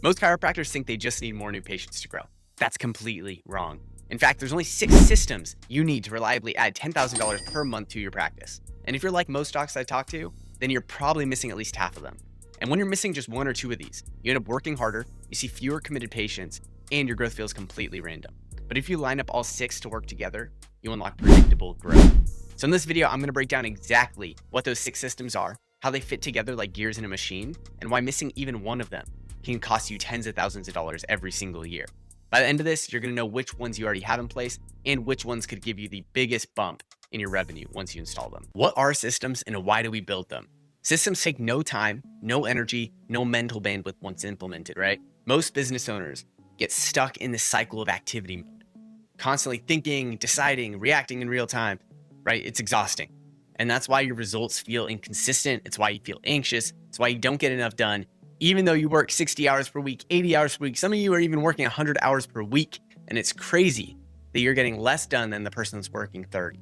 Most chiropractors think they just need more new patients to grow. That's completely wrong. In fact, there's only 6 systems you need to reliably add $10,000 per month to your practice. And if you're like most docs I talk to, then you're probably missing at least half of them. And when you're missing just 1 or 2 of these, you end up working harder, you see fewer committed patients, and your growth feels completely random. But if you line up all 6 to work together, you unlock predictable growth. So in this video, I'm going to break down exactly what those 6 systems are, how they fit together like gears in a machine, and why missing even one of them can cost you tens of thousands of dollars every single year. By the end of this, you're going to know which ones you already have in place and which ones could give you the biggest bump in your revenue once you install them. What are systems and why do we build them? Systems take no time, no energy, no mental bandwidth once implemented, right? Most business owners get stuck in this cycle of activity mode, constantly thinking, deciding, reacting in real time, right? It's exhausting. And that's why your results feel inconsistent. It's why you feel anxious. It's why you don't get enough done. Even though you work 60 hours per week, 80 hours per week, some of you are even working 100 hours per week. And it's crazy that you're getting less done than the person that's working 30,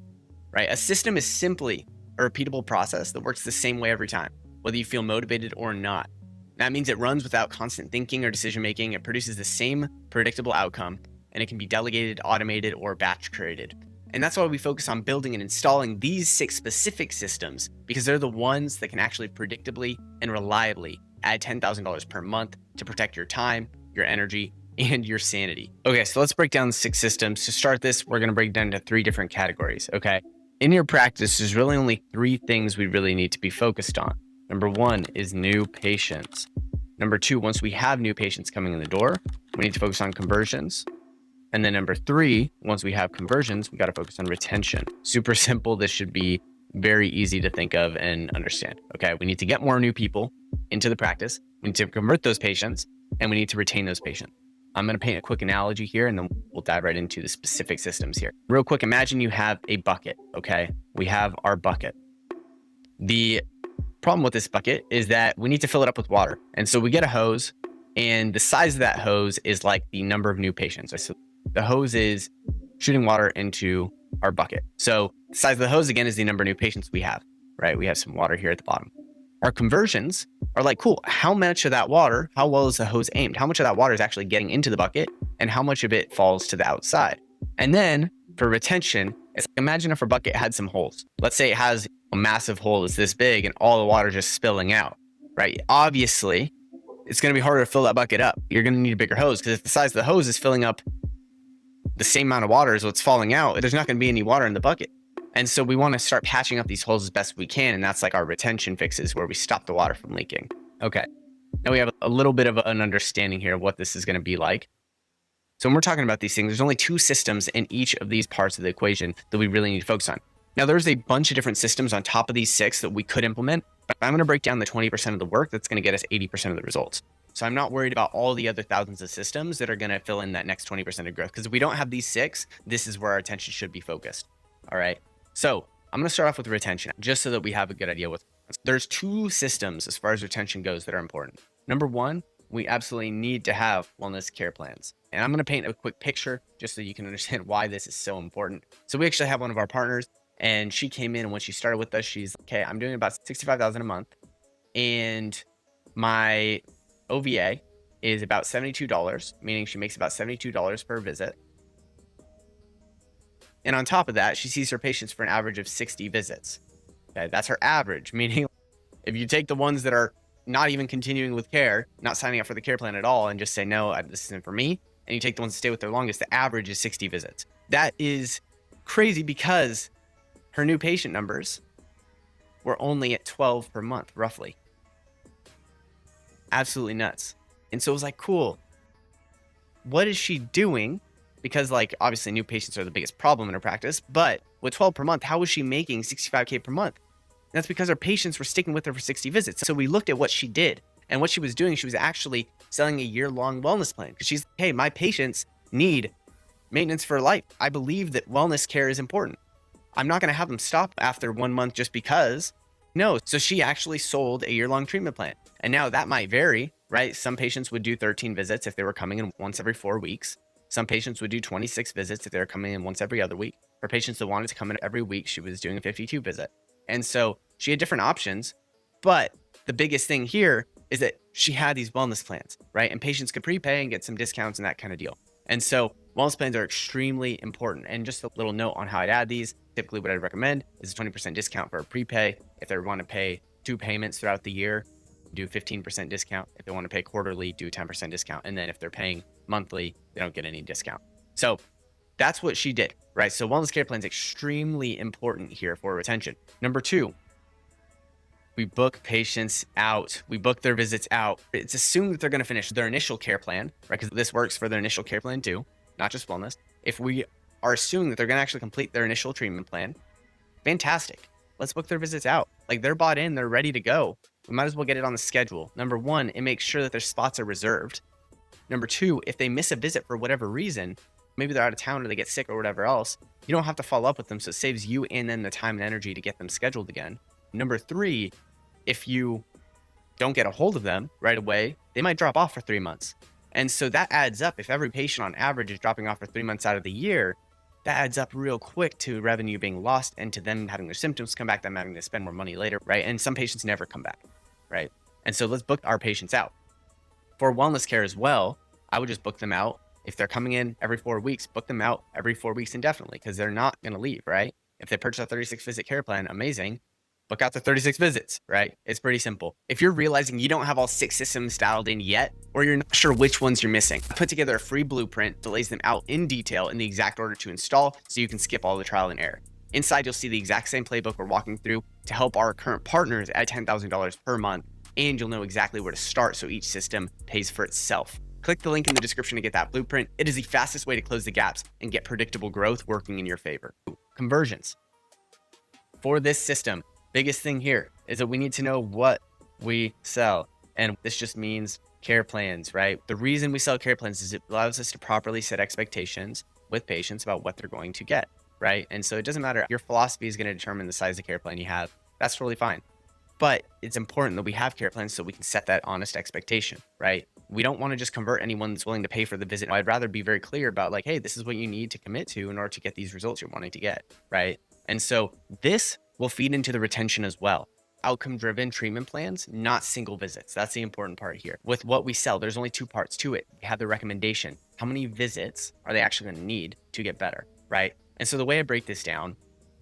right? A system is simply a repeatable process that works the same way every time, whether you feel motivated or not. That means it runs without constant thinking or decision-making. It produces the same predictable outcome, and it can be delegated, automated, or batch created. And that's why we focus on building and installing these 6 specific systems, because they're the ones that can actually predictably and reliably add $10,000 per month to protect your time, your energy, and your sanity. Okay, so let's break down the 6 systems. To start this, we're going to break down into 3 different categories, okay? In your practice, there's really only 3 things we really need to be focused on. Number 1 is new patients. Number 2, once we have new patients coming in the door, we need to focus on conversions. And then number 3, once we have conversions, we got to focus on retention. Super simple. This should be very easy to think of and understand. Okay, we need to get more new people into the practice. We need to convert those patients, and we need to retain those patients. I'm going to paint a quick analogy here, and then we'll dive right into the specific systems here. Real quick, imagine you have a bucket. Okay, we have our bucket. The problem with this bucket is that we need to fill it up with water. And so we get a hose, and the size of that hose is like the number of new patients. So the hose is shooting water into our bucket. So the size of the hose, again, is the number of new patients we have, right? We have some water here at the bottom. Our conversions are like, cool, how much of that water, how well is the hose aimed? How much of that water is actually getting into the bucket, and how much of it falls to the outside? And then for retention, it's like, imagine if our bucket had some holes. Let's say it has a massive hole that's this big and all the water just spilling out, right? Obviously, it's going to be harder to fill that bucket up. You're going to need a bigger hose, because if the size of the hose is filling up the same amount of water as what's falling out, there's not going to be any water in the bucket. And so we want to start patching up these holes as best we can. And that's like our retention fixes, where we stop the water from leaking. Okay. Now we have a little bit of an understanding here of what this is going to be like. So when we're talking about these things, there's only 2 systems in each of these parts of the equation that we really need to focus on. Now there's a bunch of different systems on top of these 6 that we could implement, but I'm going to break down the 20% of the work that's going to get us 80% of the results. So I'm not worried about all the other thousands of systems that are going to fill in that next 20% of growth, because if we don't have these 6, this is where our attention should be focused. All right. So I'm going to start off with retention, just so that we have a good idea. There's 2 systems as far as retention goes that are important. Number 1, we absolutely need to have wellness care plans. And I'm going to paint a quick picture just so you can understand why this is so important. So we actually have one of our partners, and she came in, and when she started with us, she's okay, I'm doing about $65,000 a month, and my OVA is about $72, meaning she makes about $72 per visit. And on top of that, she sees her patients for an average of 60 visits. Okay, that's her average, meaning if you take the ones that are not even continuing with care, not signing up for the care plan at all, and just say, no, this isn't for me, and you take the ones that stay with their longest, the average is 60 visits. That is crazy, because her new patient numbers were only at 12 per month, roughly. Absolutely nuts. And so it was like, cool. What is she doing? Because like, obviously new patients are the biggest problem in her practice, but with 12 per month, how was she making $65K per month? And that's because her patients were sticking with her for 60 visits. So we looked at what she did, and what she was doing. She was actually selling a year-long wellness plan, because she's, hey, my patients need maintenance for life. I believe that wellness care is important. I'm not going to have them stop after 1 month just because. No. So she actually sold a year-long treatment plan. And now that might vary, right? Some patients would do 13 visits if they were coming in once every 4 weeks. Some patients would do 26 visits if they were coming in once every other week. For patients that wanted to come in every week, she was doing a 52 visit. And so she had different options, but the biggest thing here is that she had these wellness plans, right? And patients could prepay and get some discounts and that kind of deal. And so wellness plans are extremely important. And just a little note on how I'd add these. Typically what I'd recommend is a 20% discount for a prepay. If they want to pay 2 payments throughout the year, do 15% discount. If they want to pay quarterly, do 10% discount. And then if they're paying monthly, they don't get any discount. So that's what she did, right? So wellness care plan is extremely important here for retention. Number 2, we book patients out. We book their visits out. It's assumed that they're going to finish their initial care plan, right? Because this works for their initial care plan too, not just wellness. If we are assuming that they're going to actually complete their initial treatment plan, fantastic. Let's book their visits out. Like, they're bought in, they're ready to go. We might as well get it on the schedule. Number 1, it makes sure that their spots are reserved. Number 2, if they miss a visit for whatever reason, maybe they're out of town or they get sick or whatever else, you don't have to follow up with them. So it saves you and then the time and energy to get them scheduled again. Number 3, if you don't get a hold of them right away, they might drop off for 3 months. And so that adds up. If every patient on average is dropping off for 3 months out of the year, that adds up real quick to revenue being lost and to them having their symptoms come back, them having to spend more money later, right? And some patients never come back, right? And so let's book our patients out. For wellness care as well, I would just book them out. If they're coming in every 4 weeks, book them out every 4 weeks indefinitely, because they're not going to leave, right? If they purchase a 36 visit care plan, amazing. Book out the 36 visits, right? It's pretty simple. If you're realizing you don't have all 6 systems dialed in yet, or you're not sure which ones you're missing, I put together a free blueprint that lays them out in detail in the exact order to install so you can skip all the trial and error. Inside, you'll see the exact same playbook we're walking through to help our current partners at $10,000 per month, and you'll know exactly where to start so each system pays for itself. Click the link in the description to get that blueprint. It is the fastest way to close the gaps and get predictable growth working in your favor. Conversions. For this system, biggest thing here is that we need to know what we sell. And this just means care plans, right? The reason we sell care plans is it allows us to properly set expectations with patients about what they're going to get, right? And so it doesn't matter. Your philosophy is going to determine the size of care plan you have. That's totally fine. But it's important that we have care plans so we can set that honest expectation, right? We don't want to just convert anyone that's willing to pay for the visit. I'd rather be very clear about like, hey, this is what you need to commit to in order to get these results you're wanting to get, right? And so this will feed into the retention as well. Outcome-driven treatment plans, not single visits. That's the important part here. With what we sell, there's only 2 parts to it. We have the recommendation. How many visits are they actually going to need to get better, right? And so the way I break this down,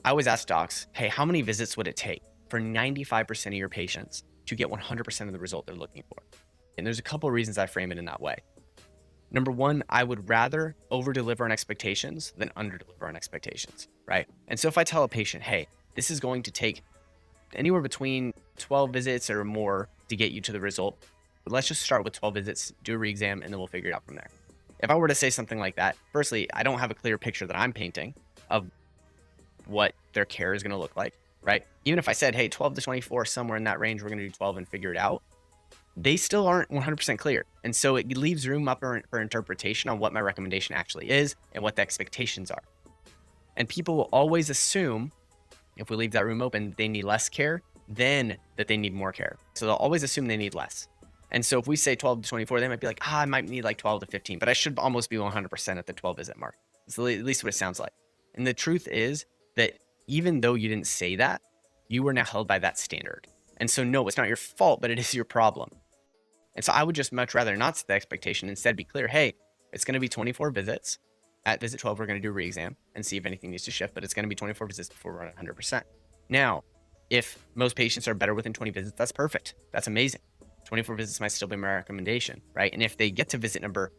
I always ask docs, hey, how many visits would it take for 95% of your patients to get 100% of the result they're looking for? And there's a couple of reasons I frame it in that way. Number 1, I would rather over-deliver on expectations than under-deliver on expectations, right? And so if I tell a patient, hey, this is going to take anywhere between 12 visits or more to get you to the result, but let's just start with 12 visits, do a re-exam, and then we'll figure it out from there. If I were to say something like that, firstly, I don't have a clear picture that I'm painting of what their care is going to look like, right? Even if I said, hey, 12 to 24, somewhere in that range, we're going to do 12 and figure it out, they still aren't 100% clear. And so it leaves room up for interpretation on what my recommendation actually is and what the expectations are. And people will always assume, if we leave that room open, they need less care, then that they need more care. So they'll always assume they need less. And so if we say 12 to 24, they might be like, I might need like 12 to 15, but I should almost be 100% at the 12 visit mark. It's at least what it sounds like. And the truth is that even though you didn't say that, you were now held by that standard. And so no, it's not your fault, but it is your problem. And so I would just much rather not set the expectation, instead be clear, hey, it's going to be 24 visits. At visit 12, we're going to do a re-exam and see if anything needs to shift, but it's going to be 24 visits before we're at 100%. Now, if most patients are better within 20 visits, that's perfect. That's amazing. 24 visits might still be my recommendation, right? And if they get to visit number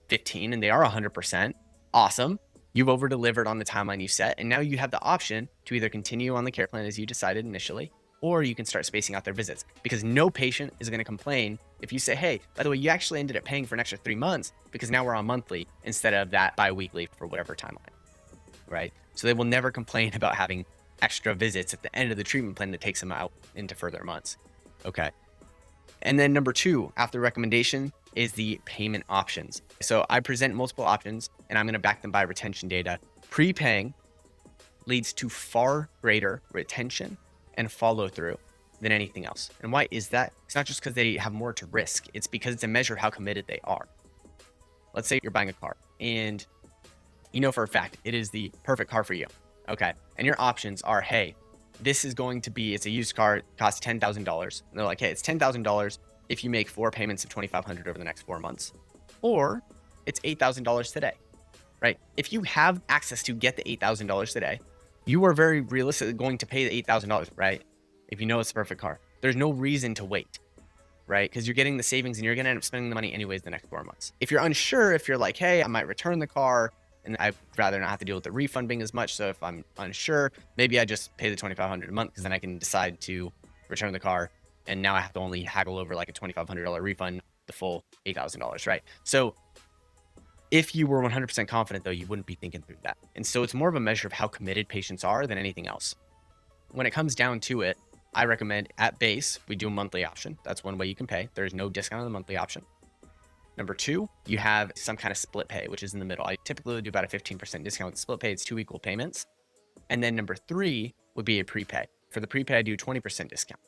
15 and they are 100%, awesome. You've over-delivered on the timeline you set, and now you have the option to either continue on the care plan as you decided initially, or you can start spacing out their visits, because no patient is going to complain if you say, hey, by the way, you actually ended up paying for an extra 3 months because now we're on monthly instead of that bi-weekly for whatever timeline, right? So they will never complain about having extra visits at the end of the treatment plan that takes them out into further months. Okay. And then number 2, after recommendation, is the payment options. So I present multiple options and I'm going to back them by retention data. Prepaying leads to far greater retention and follow through than anything else. And why is that? It's not just because they have more to risk. It's because it's a measure of how committed they are. Let's say you're buying a car and you know for a fact it is the perfect car for you. Okay. And your options are, hey, this is going to be, it's a used car, it costs $10,000. And they're like, hey, it's $10,000. if you make 4 payments of $2,500 over the next 4 months, or it's $8,000 today, right? If you have access to get the $8,000 today, you are very realistically going to pay the $8,000, right? If you know it's the perfect car, there's no reason to wait, right? Because you're getting the savings and you're going to end up spending the money anyways the next 4 months. If you're unsure, if you're like, hey, I might return the car and I'd rather not have to deal with the refund being as much. So if I'm unsure, maybe I just pay the $2,500 a month because then I can decide to return the car. And now I have to only haggle over like a $2,500 refund, the full $8,000, right? So if you were 100% confident though, you wouldn't be thinking through that. And so it's more of a measure of how committed patients are than anything else. When it comes down to it, I recommend at base, we do a monthly option. That's one way you can pay. There's no discount on the monthly option. Number 2, you have some kind of split pay, which is in the middle. I typically do about a 15% discount with split pay. It's 2 equal payments. And then number 3 would be a prepay. For the prepay, I do 20% discount.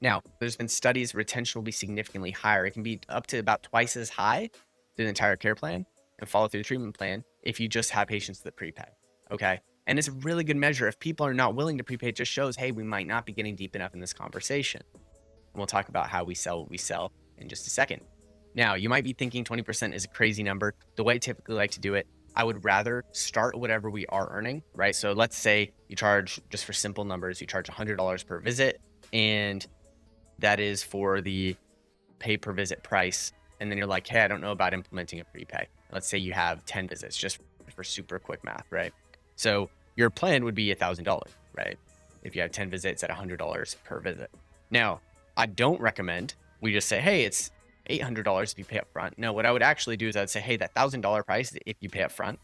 Now, there's been studies, retention will be significantly higher. It can be up to about twice as high through the entire care plan and follow through the treatment plan if you just have patients that prepay, okay? And it's a really good measure. If people are not willing to prepay, it just shows, hey, we might not be getting deep enough in this conversation. And we'll talk about how we sell what we sell in just a second. Now, you might be thinking 20% is a crazy number. The way I typically like to do it, I would rather start whatever we are earning, right? So let's say you charge, just for simple numbers, you charge $100 per visit, and that is for the pay per visit price. And then you're like, hey, I don't know about implementing a prepay. Let's say you have 10 visits, just for super quick math, right? So your plan would be $1,000, right? If you have 10 visits at $100 per visit. Now, I don't recommend we just say, hey, it's $800 if you pay up front. No, what I would actually do is I'd say, hey, that $1,000 price if you pay up front,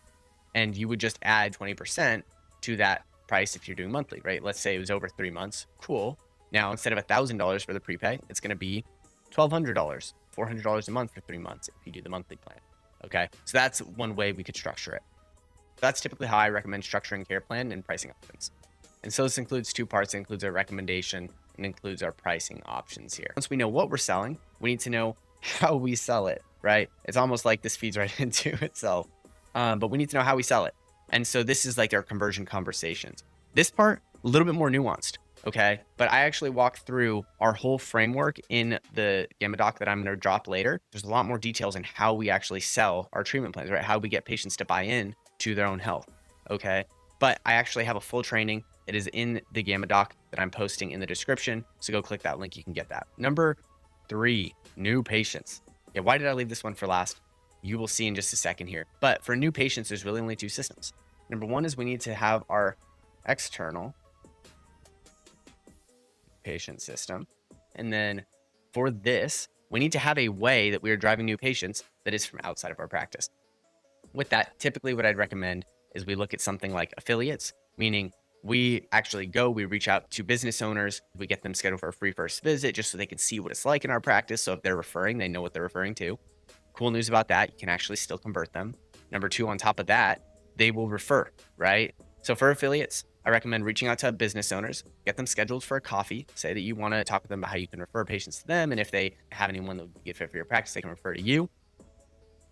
and you would just add 20% to that price if you're doing monthly, right? Let's say it was over 3 months. Cool. Now, instead of $1,000 for the prepay, it's going to be $1,200, $400 a month for 3 months if you do the monthly plan. Okay. So that's one way we could structure it. That's typically how I recommend structuring care plan and pricing options. And so this includes 2 parts. It includes our recommendation and includes our pricing options here. Once we know what we're selling, we need to know how we sell it, right? It's almost like this feeds right into itself, but we need to know how we sell it. And so this is like our conversion conversations. This part, a little bit more nuanced, okay? But I actually walked through our whole framework in the Gamma Doc that I'm going to drop later. There's a lot more details in how we actually sell our treatment plans, right? How we get patients to buy in to their own health, okay? But I actually have a full training. It is in the Gamma Doc that I'm posting in the description. So go click that link, you can get that. Number 3, new patients. Yeah, why did I leave this one for last? You will see in just a second here. But for new patients, there's really only 2 systems. Number 1 is we need to have our external patient system. And then for this, we need to have a way that we are driving new patients that is from outside of our practice. With that, typically what I'd recommend is we look at something like affiliates, meaning we actually we reach out to business owners, we get them scheduled for a free first visit just so they can see what it's like in our practice. So if they're referring, they know what they're referring to. Cool news about that, you can actually still convert them. Number 2, on top of that, they will refer, right? So for affiliates, I recommend reaching out to business owners, get them scheduled for a coffee, say that you want to talk with them about how you can refer patients to them. And if they have anyone that would get fit for your practice, they can refer to you.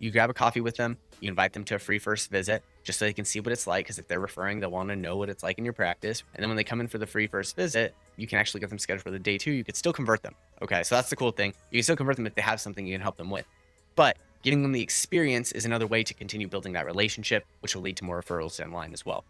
You grab a coffee with them, you invite them to a free first visit just so they can see what it's like. Because if they're referring, they'll want to know what it's like in your practice. And then when they come in for the free first visit, you can actually get them scheduled for the day 2. You could still convert them. Okay, so that's the cool thing. You can still convert them if they have something you can help them with. But giving them the experience is another way to continue building that relationship, which will lead to more referrals down the line as well.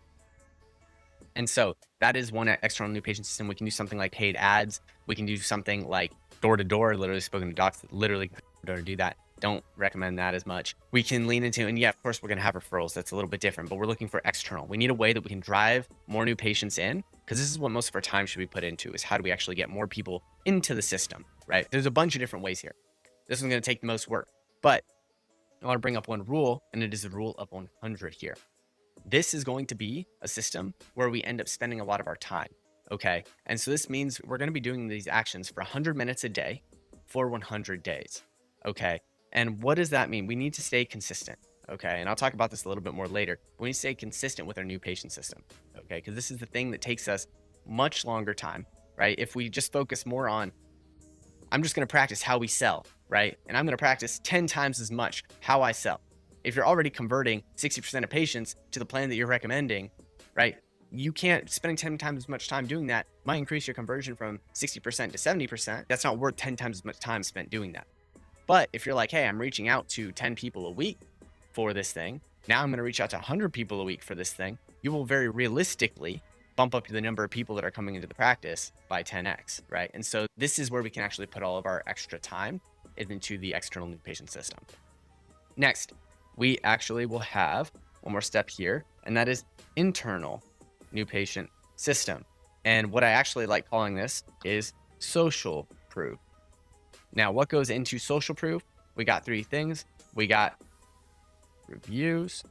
And so that is one external new patient system. We can do something like paid ads. We can do something like door-to-door, literally spoken to docs that literally don't do that. Don't recommend that as much. We can lean into, and yeah, of course, we're going to have referrals. That's a little bit different, but we're looking for external. We need a way that we can drive more new patients in, because this is what most of our time should be put into, is how do we actually get more people into the system, right? There's a bunch of different ways here. This one's going to take the most work, but I want to bring up one rule, and it is the rule of 100 here. This is going to be a system where we end up spending a lot of our time, okay? And so this means we're going to be doing these actions for 100 minutes a day for 100 days, okay? And what does that mean? We need to stay consistent, okay? And I'll talk about this a little bit more later. We need to stay consistent with our new patient system, okay? Because this is the thing that takes us much longer time, right? If we just focus more on, I'm just going to practice how we sell, right? And I'm going to practice 10 times as much how I sell. If you're already converting 60% of patients to the plan that you're recommending, right? you can't spending 10 times as much time doing that might increase your conversion from 60% to 70%. That's not worth 10 times as much time spent doing that. But if you're like, hey, I'm reaching out to 10 people a week for this thing, now I'm going to reach out to 100 people a week for this thing, you will very realistically bump up the number of people that are coming into the practice by 10x, right? And so this is where we can actually put all of our extra time into the external new patient system. Next, we actually will have one more step here, and that is internal new patient system. And what I actually like calling this is social proof. Now, what goes into social proof? We got three things. We got reviews,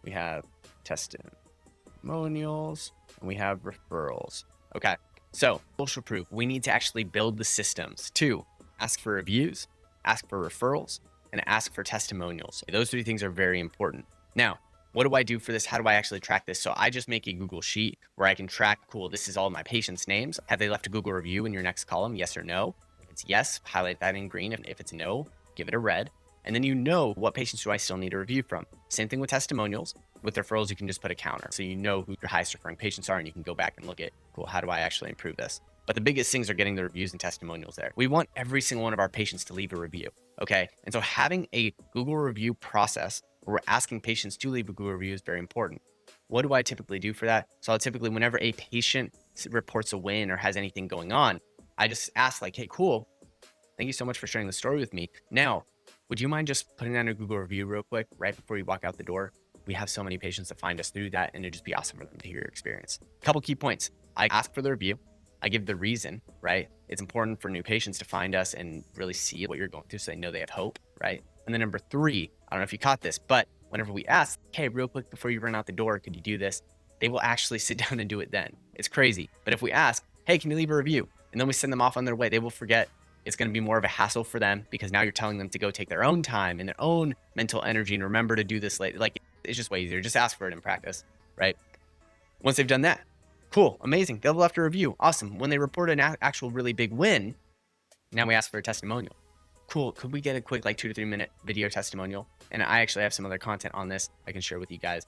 we have testimonials, and we have referrals. Okay, so social proof, we need to actually build the systems to ask for reviews, ask for referrals, and ask for testimonials. Those three things are very important. Now, what do I do for this? How do I actually track this? So I just make a Google sheet where I can track, cool, this is all my patients' names. Have they left a Google review in your next column? Yes or no? If it's yes, highlight that in green. If it's no, give it a red. And then you know what patients do I still need a review from. Same thing with testimonials. With referrals, you can just put a counter. So you know who your highest referring patients are, and you can go back and look at, cool, how do I actually improve this? But the biggest things are getting the reviews and testimonials there. We want every single one of our patients to leave a review, okay? And so having a Google review process where we're asking patients to leave a Google review is very important. What do I typically do for that? So I'll typically, whenever a patient reports a win or has anything going on, I just ask like, hey, cool, thank you so much for sharing the story with me. Now, would you mind just putting down a Google review real quick right before you walk out the door? We have so many patients that find us through that, and it'd just be awesome for them to hear your experience. A couple key points. I ask for the review. I give the reason, right? It's important for new patients to find us and really see what you're going through so they know they have hope, right? And then number three, I don't know if you caught this, but whenever we ask, hey, real quick before you run out the door, could you do this? They will actually sit down and do it then. It's crazy. But if we ask, hey, can you leave a review? And then we send them off on their way, they will forget. It's going to be more of a hassle for them because now you're telling them to go take their own time and their own mental energy and remember to do this later. Like, it's just way easier. Just ask for it in practice, right? Once they've done that, cool, amazing. They'll left a review. Awesome. When they report an actual really big win, now we ask for a testimonial. Cool. Could we get a quick 2 to 3 minute video testimonial? And I actually have some other content on this I can share with you guys.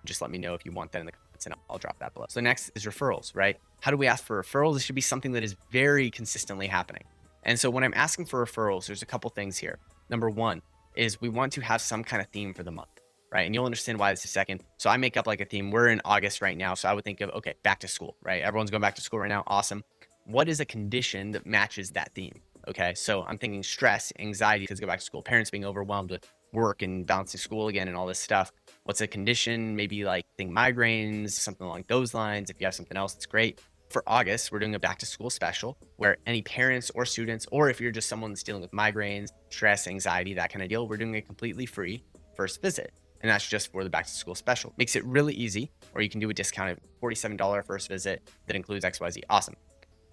Just let me know if you want that in the comments and I'll drop that below. So next is referrals, right? How do we ask for referrals? This should be something that is very consistently happening. And so when I'm asking for referrals, there's a couple things here. Number one is we want to have some kind of theme for the month, right? And you'll understand why this in a second. So I make up a theme. We're in August right now. So I would think of, okay, back to school, right? Everyone's going back to school right now. Awesome. What is a condition that matches that theme? Okay. So I'm thinking stress, anxiety, because go back to school, parents being overwhelmed with work and balancing school again and all this stuff. What's a condition? Maybe think migraines, something along those lines. If you have something else, that's great. For August, we're doing a back to school special where any parents or students, or if you're just someone that's dealing with migraines, stress, anxiety, that kind of deal, we're doing a completely free first visit. And that's just for the back to school special. Makes it really easy, or you can do a discounted $47 first visit that includes XYZ. Awesome.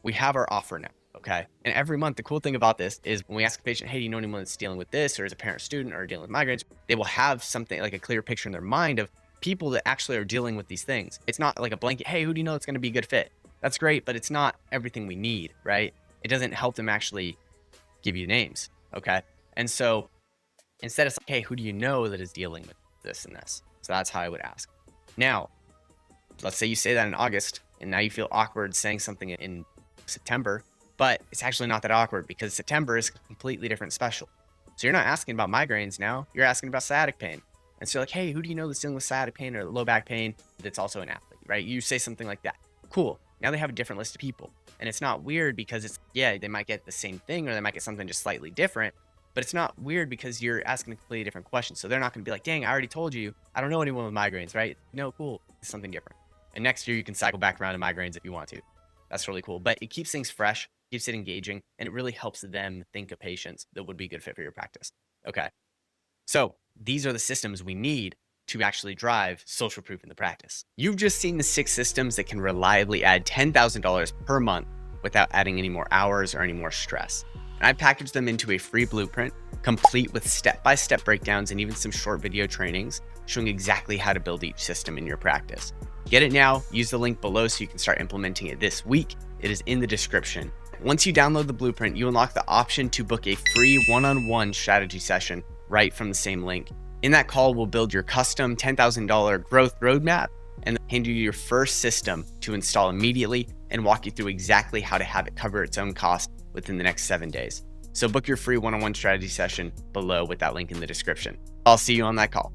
We have our offer now, okay? And every month, the cool thing about this is when we ask a patient, hey, do you know anyone that's dealing with this, or is a parent or student or dealing with migraines, they will have something like a clear picture in their mind of people that actually are dealing with these things. It's not like a blanket, hey, who do you know that's going to be a good fit? That's great, but it's not everything we need, right? It doesn't help them actually give you names, okay? And so instead of hey, who do you know that is dealing with this and this? So that's how I would ask. Now, let's say you say that in August, and now you feel awkward saying something in September, but it's actually not that awkward because September is a completely different special. So you're not asking about migraines now, you're asking about sciatic pain. And so hey, who do you know that's dealing with sciatic pain or low back pain that's also an athlete, right? You say something like that. Cool. Now they have a different list of people. And it's not weird because it's, yeah, they might get the same thing or they might get something just slightly different, but it's not weird because you're asking a completely different question. So they're not going to be like, dang, I already told you, I don't know anyone with migraines, right? No, cool. It's something different. And next year you can cycle back around to migraines if you want to. That's really cool. But it keeps things fresh, keeps it engaging, and it really helps them think of patients that would be a good fit for your practice. Okay. So these are the systems we need to actually drive social proof in the practice. You've just seen the 6 systems that can reliably add $10,000 per month without adding any more hours or any more stress. And I packaged them into a free blueprint, complete with step-by-step breakdowns and even some short video trainings showing exactly how to build each system in your practice. Get it now, use the link below so you can start implementing it this week. It is in the description. Once you download the blueprint, you unlock the option to book a free one-on-one strategy session right from the same link. In that call, we'll build your custom $10,000 growth roadmap and hand you your first system to install immediately and walk you through exactly how to have it cover its own cost within the next 7 days. So book your free one-on-one strategy session below with that link in the description. I'll see you on that call.